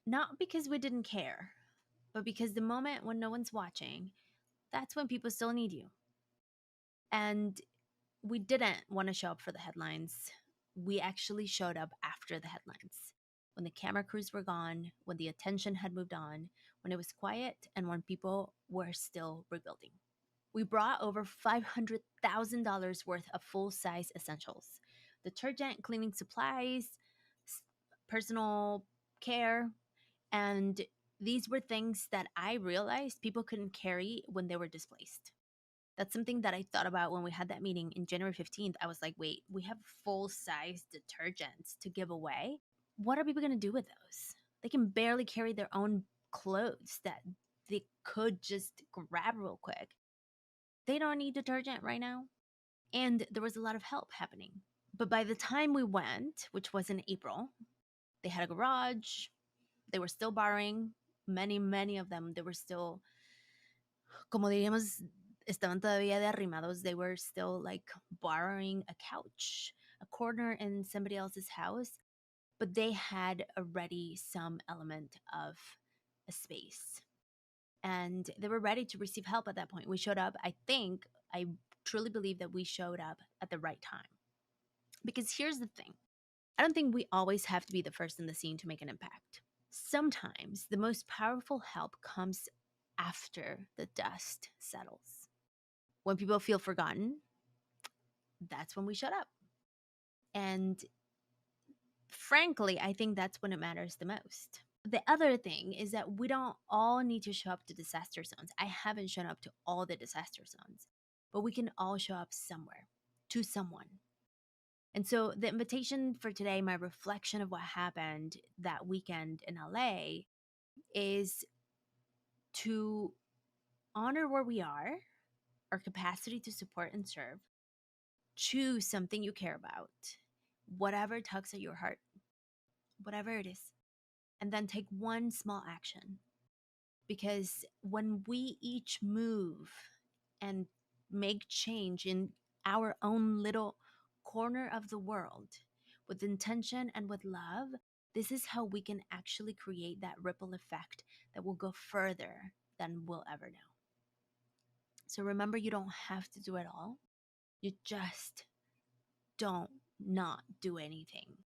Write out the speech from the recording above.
Not because we didn't care, but because the moment when no one's watching, that's when people still need you. And we didn't want to show up for the headlines. We actually showed up after the headlines. When the camera crews were gone, when the attention had moved on, when it was quiet, and when people were still rebuilding. We brought over $500,000 worth of full size essentials: detergent, cleaning supplies, personal care. And these were things that I realized people couldn't carry when they were displaced. That's something that I thought about when we had that meeting in January 15th. I was like, wait, we have full size detergents to give away. What are people going to do with those? They can barely carry their own clothes that they could just grab real quick. They don't need detergent right now. And there was a lot of help happening. But by the time we went, which was in April, they had a garage. They were still borrowing. Many of them, they were still, como diríamos, estaban todavía de arrimados. They were still like borrowing a couch, a corner in somebody else's house, but they had already some element of a space. And they were ready to receive help at that point. We showed up. I truly believe that we showed up at the right time. Because here's the thing, I don't think we always have to be the first in the scene to make an impact. Sometimes the most powerful help comes after the dust settles. When people feel forgotten, that's when we shut up. And frankly, I think that's when it matters the most. The other thing is that we don't all need to show up to disaster zones. I haven't shown up to all the disaster zones, but we can all show up somewhere to someone. And so the invitation for today, my reflection of what happened that weekend in LA, is to honor where we are, our capacity to support and serve. Choose something you care about, whatever tugs at your heart, whatever it is, and then take one small action. Because when we each move and make change in our own little corner of the world with intention and with love, this is how we can actually create that ripple effect that will go further than we'll ever know. So remember, you don't have to do it all. You just don't not do anything.